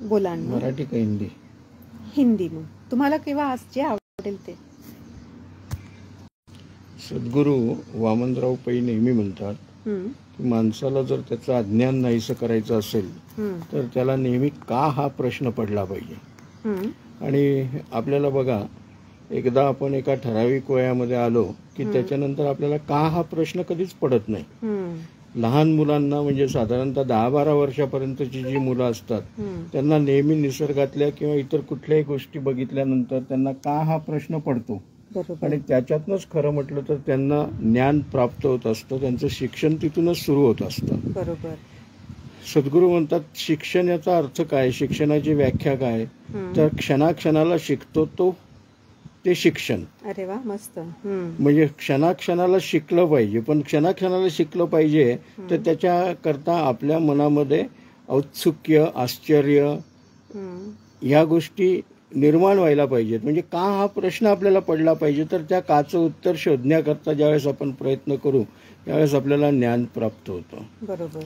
बोला ना. मराठी का हिंदी? हिंदी. मग तुम्हाला केव्हा जे आवडेल ते. सद्गुरू वामनराव पै नेहमी म्हणतात की माणसाला जर त्याचं अज्ञान नाहीसं करायचं असेल तर त्याला नेहमी का हा प्रश्न पडला पाहिजे. आणि आपल्याला बघा, एकदा आपण एका ठराविक वयामध्ये आलो की त्याच्यानंतर आपल्याला का हा प्रश्न कधीच पडत नाही. लहान मुलांना म्हणजे साधारणतः 10-12 वर्षापर्यंतची जी मुलं असतात त्यांना नेहमी निसर्गातल्या किंवा इतर कुठल्याही गोष्टी बघितल्यानंतर त्यांना का हा प्रश्न पडतो. आणि त्याच्यातनंच खरं म्हटलं तर त्यांना ज्ञान प्राप्त होत असतं, त्यांचं शिक्षण तिथूनच सुरू होत असतं. बरोबर. सद्गुरू म्हणतात शिक्षण याचा अर्थ काय, शिक्षणाची व्याख्या काय, तर क्षणाक्षणाला शिकतो तो ते शिक्षण. अरे वा, मस्त. म्हणजे क्षणाक्षणाला शिकलं पाहिजे, पण क्षणाक्षणाला शिकलं पाहिजे तर त्याच्याकरता आपल्या मनामध्ये औत्सुक्य, आश्चर्य या गोष्टी निर्माण व्हायला पाहिजेत. म्हणजे का हा प्रश्न आपल्याला पडला पाहिजे, तर त्या काचं उत्तर शोधण्याकरता ज्यावेळेस आपण प्रयत्न करू त्यावेळेस आपल्याला ज्ञान प्राप्त होतं. बरोबर.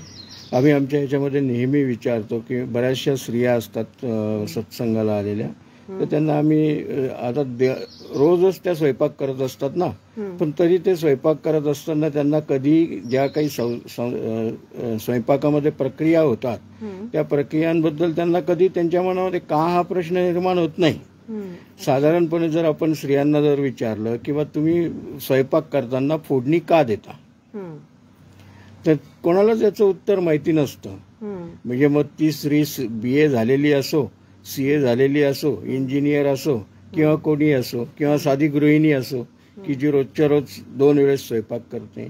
आम्ही आमच्या ह्याच्यामध्ये नेहमी विचारतो की बऱ्याचशा स्त्रिया असतात सत्संगाला आलेल्या, तर त्यांना आम्ही आता रोजच त्या स्वयंपाक करत असतात ना, पण तरी ते स्वयंपाक करत असताना त्यांना कधी ज्या काही स्वयंपाकामध्ये प्रक्रिया होतात त्या प्रक्रियांबद्दल त्यांना कधी त्यांच्या मनामध्ये का हा प्रश्न निर्माण होत नाही. साधारणपणे जर आपण स्त्रियांना जर विचारलं किंवा तुम्ही स्वयंपाक करताना फोडणी का देता, तर कोणालाच याचं उत्तर माहिती नसतं. म्हणजे मग ती स्त्री BA झालेली असो, CA झालेली असो, इंजिनियर असो किंवा कोणी असो किंवा साधी गृहिणी असो की जी रोजच्या रोज 2 वेळेस स्वयंपाक करते,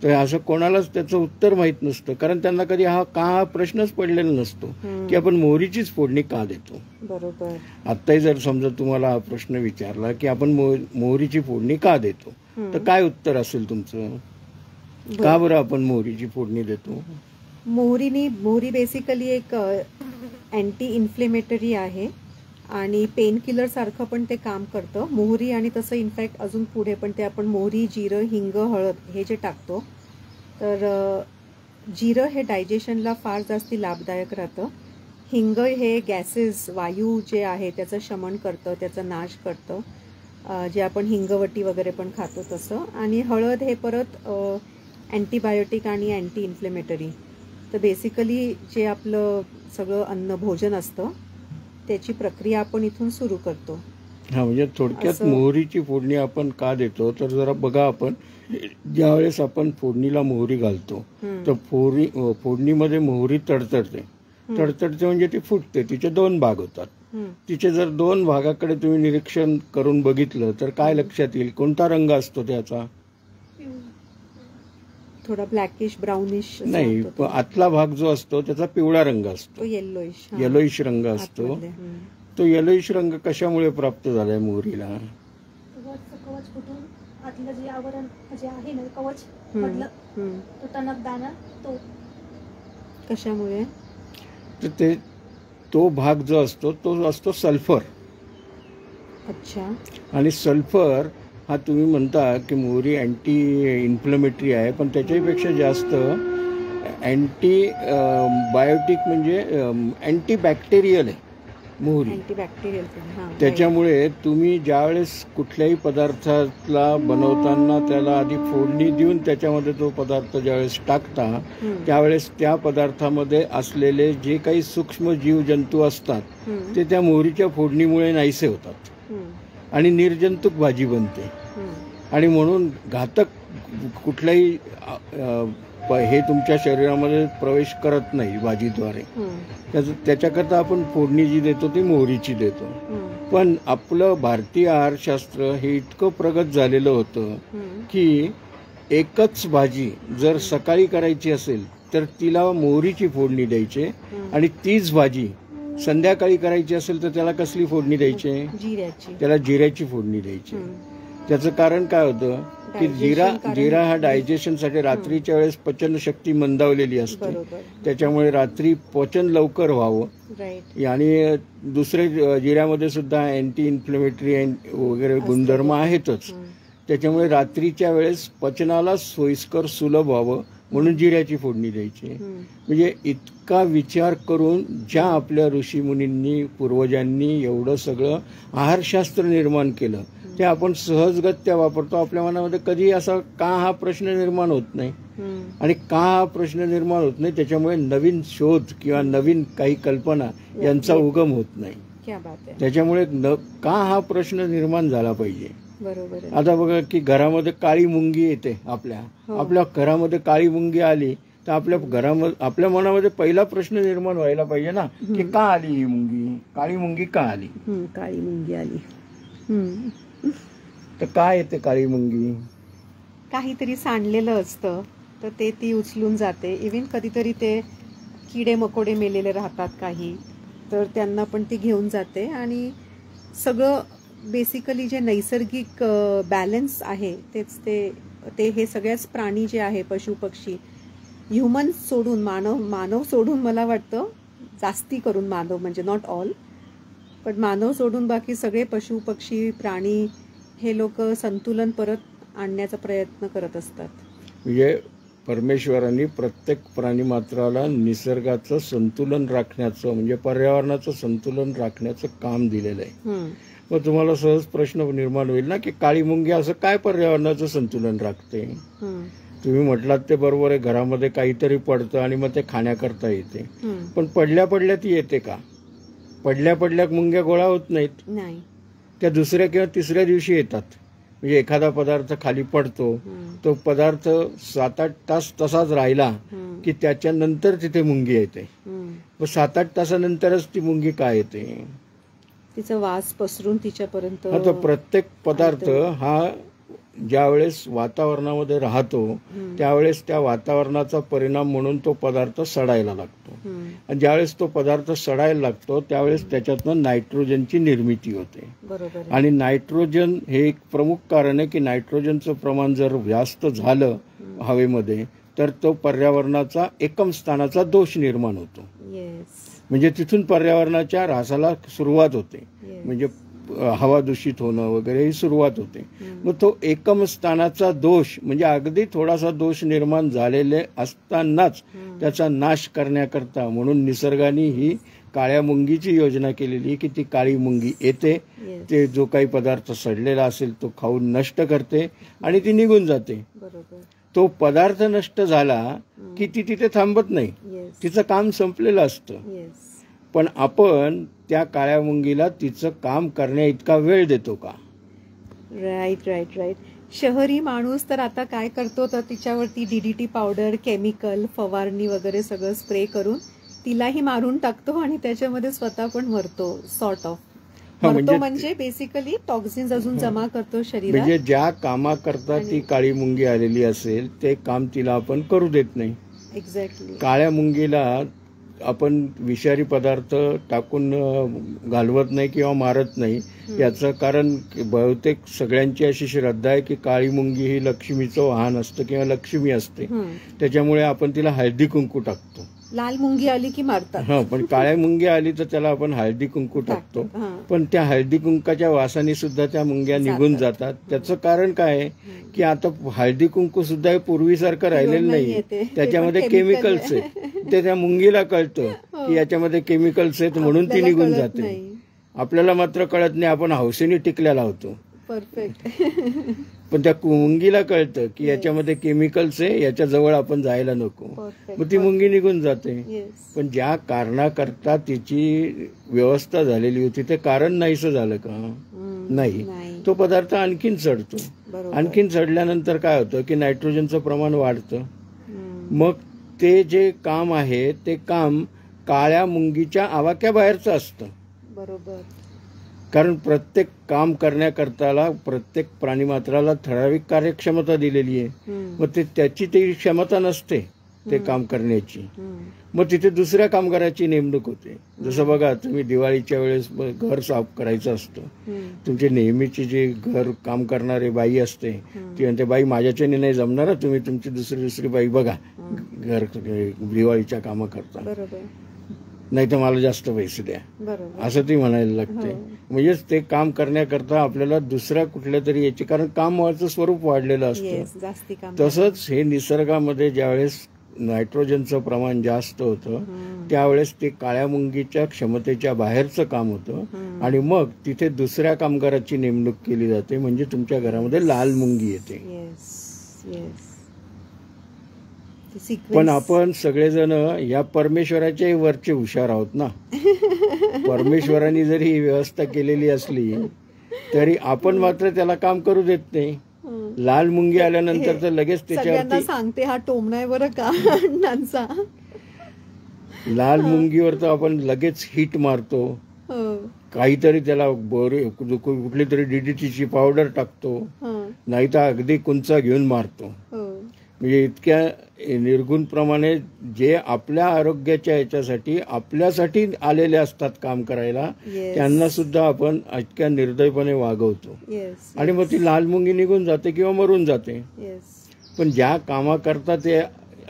तर असं कोणालाच त्याचं उत्तर माहित नसतं. कारण त्यांना कधी हा प्रश्नच पडलेला नसतो की आपण मोहरीचीच फोडणी का देतो. बरोबर. आत्ताही जर समजा तुम्हाला हा प्रश्न विचारला की आपण मोहरीची फोडणी का देतो, तर काय उत्तर असेल तुमचं? का बरं आपण मोहरीची फोडणी देतो? मोहरी बेसिकली एक अँटी इन्फ्लेमेटरी आहे आणि पेन किलर सारखं पण ते काम करतं मोहरी. आणि तसं इनफॅक्ट अजून पुढे पण ते आपण मोहरी, जिरं, हिंग, हळद हे जे टाकतो, तर जिरं हे डायजेशनला फार जास्ती लाभदायक राहतं. हिंग हे गॅसेस, वायू जे आहे त्याचं शमन करतं, त्याचा नाश करतं, जे आपण हिंगवटी वगैरे पण खातो तसं. आणि हळद हे परत अँटीबायोटिक आणि अँटी इन्फ्लेमेटरी. तर बेसिकली जे आपलं सगळं अन्न भोजन असतं त्याची प्रक्रिया आपण इथून सुरू करतो. हा, म्हणजे थोडक्यात मोहरीची फोडणी आपण का देतो, तर जरा बघा, आपण ज्यावेळेस आपण फोडणीला मोहरी घालतो तर फोडणीमध्ये मोहरी तडतडते म्हणजे ती फुटते, तिचे 2 भाग होतात. तिचे जर 2 भागाकडे तुम्ही निरीक्षण करून बघितलं तर काय लक्षात येईल? कोणता रंग असतो त्याचा? थोडा ब्लॅकिश ब्राउनिश नाही, आतला भाग जो असतो त्याचा पिवळा रंग असतो, येलोइश रंग असतो. तो येलोइश रंग कशामुळे प्राप्त झालाय मोहरीला? कवच फुटून आतलं जे आवरण जे आहे ना कवच मधलं तो टणक दाना तो कशामुळे? तर तो भाग जो असतो तो असतो सल्फर. अच्छा. आणि सल्फर हा तुम्ही म्हणता की मोहरी अँटी इन्फ्लेमेटरी आहे, पण त्याच्यापेक्षा जास्त अँटी बायोटिक म्हणजे अँटी बॅक्टेरियल आहे मोहरी. अँटीबॅक्टेरियल. त्याच्यामुळे तुम्ही ज्यावेळेस कुठल्याही पदार्थाला बनवताना त्याला आधी फोडणी देऊन त्याच्यामध्ये तो पदार्थ ज्यावेळेस टाकता त्यावेळेस त्या पदार्थामध्ये असलेले जे काही सूक्ष्म जीव जंतू असतात ते त्या मोहरीच्या फोडणीमुळे नाहीसे होतात आणि निर्जंतुक भाजी बनते. आणि म्हणून घातक कुठलाही हे तुमच्या शरीरामध्ये प्रवेश करत नाही भाजीद्वारे. त्याच्याकरता आपण फोडणी जी देतो ती मोहरीची देतो. पण आपलं भारतीय आहारशास्त्र हे इतकं प्रगत झालेलं होतं की एकच भाजी जर सकाळी करायची असेल तर तिला मोहरीची फोडणी द्यायची आणि तीच भाजी संध्याकाळी करायची असेल तर त्याला कसली फोडणी द्यायची? त्याला जिऱ्याची फोडणी द्यायची. त्याचं कारण काय होतं की जिरा हा डायजेशनसाठी रात्रीच्या वेळेस पचनशक्ती मंदावलेली असते, त्याच्यामुळे रात्री पचन लवकर व्हावं. आणि दुसरे जिऱ्यामध्ये सुद्धा अँटी इन्फ्लेमेटरी वगैरे गुणधर्म आहेतच. त्याच्यामुळे रात्रीच्या वेळेस पचनाला सोयीस्कर सुलभ व्हावं म्हणून जिऱ्याची फोडणी द्यायची. म्हणजे इतका विचार करून ज्या आपल्या ऋषीमुनींनी पूर्वजांनी एवढं सगळं आहारशास्त्र निर्माण केलं ते आपण सहजगत्या वापरतो. आपल्या मनामध्ये कधी असा का हा प्रश्न निर्माण होत नाही. आणि का हा प्रश्न निर्माण होत नाही त्याच्यामुळे नवीन शोध किंवा नवीन काही कल्पना यांचा उगम होत नाही. त्याच्यामुळे का हा प्रश्न निर्माण झाला पाहिजे. बरोबर. आता बघा की घरामध्ये काळी मुंगी येते. आपल्या घरामध्ये काळी मुंगी आली तर आपल्या घरामध्ये आपल्या मनामध्ये पहिला प्रश्न निर्माण व्हायला पाहिजे ना की का आली ही मुंगी, काळी मुंगी का आली. काळी मुंगी आली तर काय येते काळी मुंगी, काहीतरी सांडलेलं असतं तर ते ती उचलून जाते. इव्हन कधीतरी ते किडे मकोडे मेलेले राहतात काही, तर त्यांना पण ती घेऊन जाते. आणि सगळं बेसिकली जे नैसर्गिक बॅलन्स आहे तेच ते हे सगळ्याच प्राणी जे आहे, पशु पक्षी, ह्युमन सोडून, मानव सोडून, मला वाटतं जास्ती करून मानव, म्हणजे नॉट ऑल पण मानव सोडून बाकी सगळे पशु पक्षी प्राणी हे लोक संतुलन परत आणण्याचा प्रयत्न करत असतात. म्हणजे परमेश्वरांनी प्रत्येक प्राणीमात्राला निसर्गाचं संतुलन राखण्याचं, म्हणजे पर्यावरणाचं संतुलन राखण्याचं काम दिलेलं आहे. मग तुम्हाला सहज प्रश्न निर्माण होईल ना की काळी मुंगी असं काय पर्यावरणाचं संतुलन राखते. तुम्ही म्हटलात ते बरोबर आहे, घरामध्ये काहीतरी पडतं आणि मग ते खाण्याकरता येते. पण पडल्या ती येते का. पडल्या मुंग्या गोळा होत नाहीत. त्या दुसऱ्या किंवा तिसऱ्या दिवशी येतात. म्हणजे एखादा पदार्थ खाली पडतो, तो पदार्थ 7-8 तास तसाच राहिला की त्याच्यानंतर तिथे मुंगी येते. मग 7-8 तासानंतरच ती मुंगी का येते. तिचा वास पसरून तिच्यापर्यंत. आता प्रत्येक पदार्थ हा ज्यावेळेस वातावरणामध्ये राहतो त्यावेळेस त्या वातावरणाचा परिणाम म्हणून तो पदार्थ सडायला लागतो. आणि ज्यावेळेस तो पदार्थ सडायला लागतो त्यावेळेस त्याच्यातनं नायट्रोजनची निर्मिती होते. आणि नायट्रोजन हे एक प्रमुख कारण आहे की नायट्रोजनचं प्रमाण जर जास्त झालं हवेमध्ये तर तो पर्यावरणाचा एकम स्थानाचा दोष निर्माण होतो. म्हणजे तिथून पर्यावरणाच्या ऱ्हासाला सुरुवात होते. म्हणजे हवा दूषित होणं वगैरे ही सुरुवात होते. मग तो एकम स्थानाचा दोष म्हणजे अगदी थोडासा दोष निर्माण झालेले असतानाच त्याचा नाश करण्याकरता म्हणून निसर्गाने ही काळ्या मुंगीची योजना केलेली की ती काळी मुंगी येते, ते जो काही पदार्थ सडलेला असेल तो खाऊन नष्ट करते आणि ती निघून जाते. तो पदार्थ नष्ट झाला की ती तिथे थांबत नाही, तिचं काम संपलेलं असतं. पण आपण त्या काळ्या मुंगीला तिचं काम करण्या इतका वेळ देतो का. राईट. शहरी माणूस तर आता काय करतो तर तिच्यावरती DDT पावडर, केमिकल, फवारणी वगैरे सगळं स्प्रे करून तिलाही मारून टाकतो आणि त्याच्यामध्ये स्वतः पण मरतो. सॉर्ट ऑफ मरतो म्हणजे बेसिकली टॉक्सिन्स अजून जमा करतो शरीरात. म्हणजे ज्या कामाकरता ती काळी मुंगी आलेली असेल ते काम तिला आपण करू देत नाही. एक्झॅक्टली. काळ्या मुंगीला आपण विषारी पदार्थ टाकून घालवत नाही किंवा मारत नाही. याचं कारण बहुतेक सगळ्यांची अशी श्रद्धा आहे की काळी मुंगी ही लक्ष्मीचं वाहन असतं किंवा लक्ष्मी असते. त्याच्यामुळे आपण तिला हळदी कुंकू टाकतो. लाल मुंगी आली की मारतात. पण काळ्या मुंगी आली तर त्याला आपण हळदी कुंकू टाकतो. पण त्या हळदी कुंकाच्या वासाने सुद्धा त्या मुंग्या निघून जातात. त्याचं कारण काय आहे की आता हळदी कुंकू सुद्धा हे पूर्वीसारखं राहिलेलं नाही. त्याच्यामध्ये केमिकल्स आहेत. ते त्या मुंगीला कळतं की याच्यामध्ये केमिकल्स आहेत म्हणून ती निघून जाते. आपल्याला मात्र कळत नाही, आपण हौसेने टिकलेला होतो. परफेक्ट. पण त्या मुंगीला कळतं की याच्यामध्ये केमिकल्स आहे, याच्या जवळ आपण जायला नको. मग ती मुंगी निघून जाते. पण ज्या कारणाकरता तिची व्यवस्था झालेली होती ते कारण नाहीसं झालं का. नाही. तो पदार्थ आणखीन चढतो. आणखीन चढल्यानंतर काय होतं की नायट्रोजनचं प्रमाण वाढतं. मग ते जे काम आहे ते काम काळ्या मुंगीच्या आवाक्याबाहेरचं असतं. बरोबर. कारण प्रत्येक काम करण्याकरताला प्रत्येक प्राणीमात्राला ठराविक कार्यक्षमता दिलेली आहे. मग त्याची ती क्षमता नसते ते काम करण्याची. मग तिथे दुसऱ्या कामगाराची नेमणूक होते. जसं बघा तुम्ही दिवाळीच्या वेळेस घर साफ करायचं असतं. तुमची नेहमीची जी घर काम करणारी बाई असते ती म्हणते बाई माझ्याच्याने नाही जमणार, तुम्ही तुमची दुसरी बाई बघा घर दिवाळीच्या कामं करता. नाही तर मला जास्त पैसे द्या, बरोबर. असं ती म्हणायला लागते. हो. म्हणजेच ते काम करण्याकरता आपल्याला दुसऱ्या कुठल्या तरी याची, कारण कामाचं स्वरूप वाढलेलं असतं. येस, जास्ती काम. तसंच हे निसर्गामध्ये ज्यावेळेस नायट्रोजनचं प्रमाण जास्त होतं त्यावेळेस ते काळ्या मुंगीच्या क्षमतेच्या बाहेरचं काम होतं आणि मग तिथे दुसऱ्या कामगाराची नेमणूक केली जाते, म्हणजे तुमच्या घरामध्ये लाल मुंगी येते. Yes, yes. ती पण sequence- आपण सगळेजण या परमेश्वराच्याही वरचे हुशार आहोत ना. परमेश्वराने जरी ही व्यवस्था केलेली असली तरी आपण मात्र त्याला काम करू देत नाही. लाल मुंगी आल्यानंतर तर लगेच सगळ्यांना त्याच्यावरती सांगते, हा टोमणा आहे बरं का अण्णांचा. लाल मुंगीवर तर आपण लगेच हिट मारतो, हो, काहीतरी त्याला कुठली तरी DDTची पावडर टाकतो, हो, नाही तर अगदी कुंचा घेऊन मारतो. हो. म्हणजे इतक्या निर्गुणप्रमाणे जे आपल्या आरोग्याच्या याच्यासाठी आपल्यासाठी आलेले असतात काम करायला, Yes. त्यांना सुद्धा आपण इतक्या निर्दयपणे वागवतो येस, आणि मग ती लाल मुंगी निघून जाते किंवा मरून जाते. येस, पण ज्या कामाकरता ते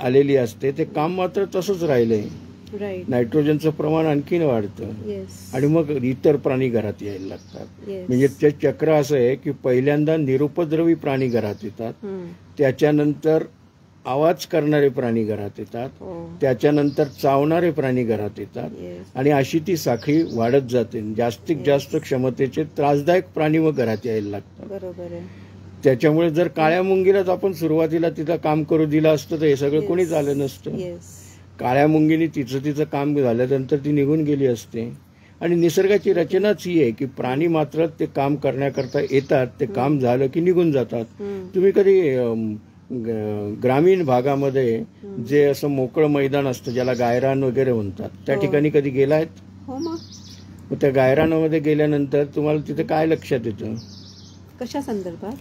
आलेली असते ते काम मात्र तसंच राहिलंय. राईट. नायट्रोजनचं प्रमाण आणखीन वाढतं येस, आणि मग इतर प्राणी घरात यायला लागतात. येस. म्हणजे ते चक्र असं आहे की पहिल्यांदा निरुपद्रवी प्राणी घरात येतात, त्याच्यानंतर आवाज करणारे प्राणी घरात येतात, हो, त्याच्यानंतर चावणारे प्राणी घरात येतात येस, आणि अशी ती साखळी वाढत जाते. जास्तीत जास्त क्षमतेचे त्रासदायक प्राणी मग घरात यायला लागतात. बरोबर आहे. त्याच्यामुळे जर काळ्या मुंगीलाच आपण सुरुवातीला तिथं काम करू दिलं असतं तर हे सगळं Yes. कोणीच आलं नसतं. येस, काळ्या मुंगीने तिचं काम झाल्यानंतर ती निघून गेली असते. आणि निसर्गाची रचनाच ही आहे की प्राणी मात्र ते काम करण्याकरता येतात, ते काम झालं की निघून जातात. तुम्ही कधी ग्रामीण भागामध्ये जे असं मोकळं मैदान असतं ज्याला गायरान वगैरे म्हणतात त्या हो. ठिकाणी कधी गेलायत? हो. मग मग त्या गायरानामध्ये गेल्यानंतर तुम्हाला तिथे काय लक्षात येतं? कशा संदर्भात?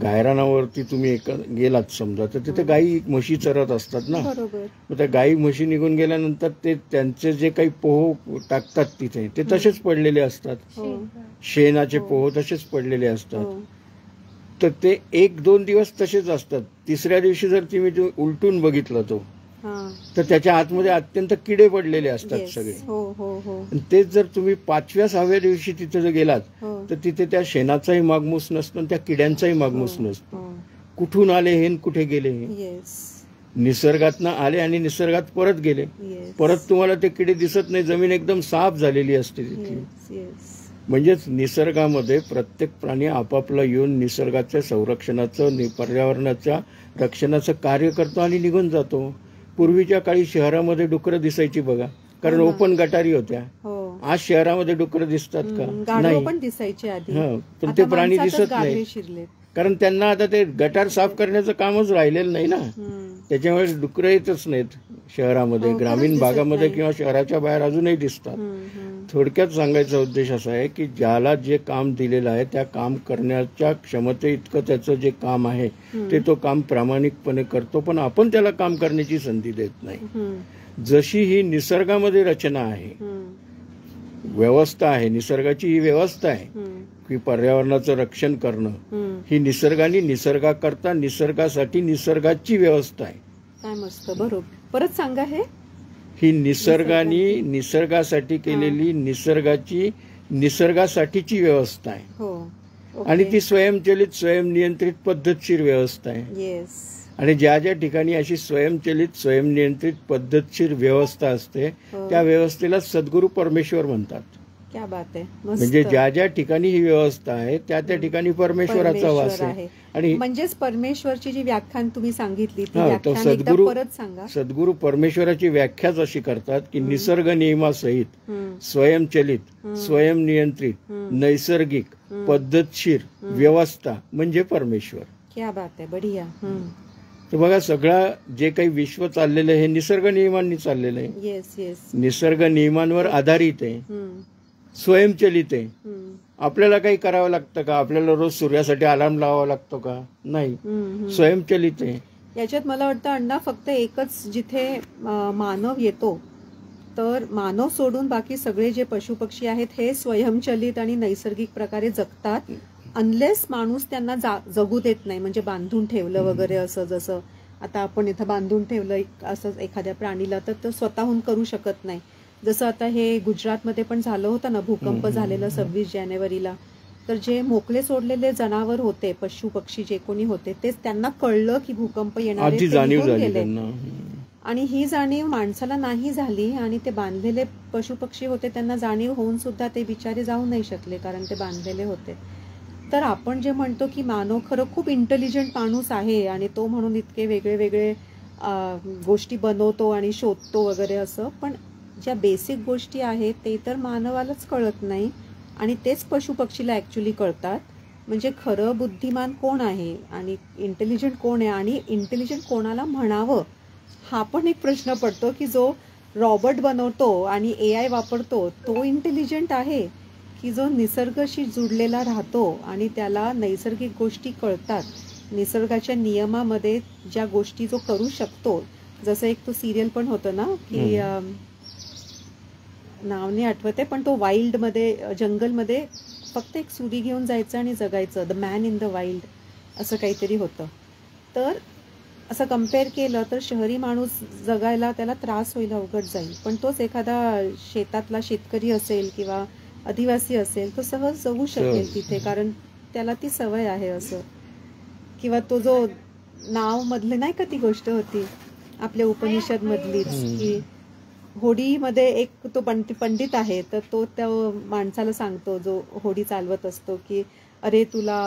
गायरानावरती तुम्ही गेलात समजा तर तिथे गाई म्हशी चरत असतात ना. बरोबर. मग त्या गाई म्हशी निघून गेल्यानंतर ते त्यांचे जे काही पोह टाकतात तिथे ते तसेच पडलेले असतात. हो, शेणाचे पोह तसेच पडलेले असतात. हो, तर ते 1-2 दिवस तसेच असतात. तिसऱ्या दिवशी जर तुम्ही उलटून बघितलं तो हा, तर त्याच्या आतमध्ये अत्यंत किडे पडलेले असतात येस. सगळे. हो, हो, हो, आणि तेच जर तुम्ही 5व्या-6व्या दिवशी तिथे जर गेलात हो, तर तिथे त्या शेणाचाही मागमूस नसतो आणि त्या किड्यांचाही मागमूस नसतो. हो. कुठून आले हे आणि कुठे गेले हे? येस, निसर्गातनं आले आणि निसर्गात परत गेले. येस, परत तुम्हाला ते किडे दिसत नाही. जमीन एकदम साफ झालेली असते तिथली. Yes, yes. म्हणजेच निसर्गामध्ये प्रत्येक प्राणी आपापला येऊन निसर्गाच्या संरक्षणाचं पर्यावरणाच्या रक्षणाचं कार्य करतो आणि निघून जातो. पूर्वीच्या काळी शहरामध्ये डुकरं दिसायची बघा, कारण हो ना. ओपन गटारी होत्या. हो. आज शहरामध्ये डुकरं दिसतात का? गाढव नाही. पण दिसायचे आधी. हं, पण आता ते प्राणी माणसातच दिसत गाढवे नाही. शिरलेत. कारण त्यांना आता ते गटार साफ करण्याचं कामच राहिलेलं नाही ना. हम्म. त्याच्यामुळे डुकरं येतच नाहीत शहरामध्ये. हो, खरंच ग्रामीण दिसत भागामध्ये नाही. किंवा शहराच्या बाहेर अजूनही दिसतात. थोडक्यात सांगायचा उद्देश असा आहे की ज्याला जे काम दिलेलं आहे त्या काम करण्याच्या क्षमते इतकं त्याचं जे काम आहे ते तो काम प्रामाणिकपणे करतो, पण आपण त्याला काम करण्याची संधी देत नाही. जशी ही निसर्गामध्ये रचना आहे, व्यवस्था आहे, निसर्गाची ही व्यवस्था आहे की पर्यावरणाचं रक्षण करणं, ही निसर्गाने निसर्गाकरता निसर्गासाठी निसर्गाची व्यवस्था आहे. काय मस्त. बरोबर. परत सांगा हे. ही निसर्गाने निसर्गासाठी केलेली निसर्गाची निसर्गासाठीची व्यवस्था आहे. हो. ओके. आणि ती स्वयंचलित स्वयंनियंत्रित पद्धतशीर व्यवस्था आहे. येस. आणि ज्या ज्या ठिकाणी अशी स्वयंचलित स्वयंनियंत्रित पद्धतशीर व्यवस्था असते हो. त्या व्यवस्थेला सद्गुरू परमेश्वर म्हणतात. क्या बात आहे. मस्त. म्हणजे ज्या ज्या ठिकाणी ही व्यवस्था आहे त्या त्या ठिकाणी परमेश्वराचा वास आहे. आणि म्हणजेच परमेश्वरची जी व्याख्यान तुम्ही सांगितली ती हा, तो व्याख्यान एकदा सद्गुरू परत सांगा. सद्गुरू परमेश्वराची व्याख्याच अशी करतात की निसर्ग नियमासहित स्वयंचलित स्वयंनियंत्रित नैसर्गिक पद्धतशीर व्यवस्था म्हणजे परमेश्वर. क्या बात आहे. बढिया. तर बघा, सगळं जे काही विश्व चाललेलं आहे हे निसर्ग नियमांनी चाललेलं आहे. Yes, yes. निसर्ग नियमांवर आधारित आहे, स्वयंचलित आहे. आपल्याला काही करावं लागतं का? आपल्याला रोज सूर्यासाठी अलार्म लावावा लागतो का? नाही, स्वयंचलित आहे. याच्यात मला वाटतं अण्णा फक्त एकच, जिथे मानव येतो तर मानव सोडून बाकी सगळे जे पशुपक्षी आहेत हे स्वयंचलित आणि नैसर्गिक प्रकारे जगतात, अनलेस माणूस त्यांना जगू देत नाही. म्हणजे बांधून ठेवलं वगैरे, असं जसं आता आपण इथं बांधून ठेवलं असं एखाद्या प्राणीला तर तो स्वतःहून करू शकत नाही. जसं आता हे गुजरातमध्ये पण झालं होतं ना, भूकंप झालेला 26 जानेवारीला, तर जे मोकळे सोडलेले जनावर होते, पशु पक्षी जे कोणी होते, तेच त्यांना कळलं की भूकंप येणार आहे, ते निघून गेले. आणि ही जाणीव माणसाला नाही झाली, आणि ते बांधलेले पशु पक्षी होते त्यांना जाणीव होऊन सुद्धा ते बिचारे जाऊ नाही शकले, कारण ते बांधलेले होते. तर आपण जे म्हणतो की मानव खरं खूप इंटेलिजंट माणूस आहे आणि तो म्हणून इतके वेगळे वेगळे गोष्टी बनवतो आणि शोधतो वगैरे असं, पण ज्या बेसिक गोष्टी आहेत ते तर मानवालाच कळत नाही आणि तेच पशु पक्षीला ॲक्च्युली कळतात. म्हणजे खरं बुद्धिमान कोण आहे आणि इंटेलिजंट कोण आहे, आणि इंटेलिजंट कोणाला म्हणावं हा पण एक प्रश्न पडतो की जो रॉबोट बनवतो आणि AI वापरतो तो इंटेलिजंट आहे, की जो निसर्गाशी जुडलेला राहतो आणि त्याला नैसर्गिक गोष्टी कळतात, निसर्गाच्या नियमामध्ये ज्या गोष्टी जो करू शकतो. जसं एक तो सिरियल पण होतं ना की नाव नाही आठवते, पण तो वाईल्डमध्ये, जंगलमध्ये फक्त एक सुरी घेऊन जायचं आणि जगायचं, the man in the wild असं काहीतरी होतं. तर असं कम्पेअर केलं तर शहरी माणूस जगायला त्याला त्रास होईल, अवघड जाईल, पण तोच एखादा शेतातला शेतकरी असेल किंवा आदिवासी असेल तो सहज जगू शकेल तिथे, कारण त्याला ती सवय आहे असं. किंवा तो जो नाव मधले नाही का ती गोष्ट होती आपल्या उपनिषद मधलीच, की होडीमध्ये एक तो पंडित आहे, तर तो त्या माणसाला सांगतो जो होडी चालवत असतो की अरे तुला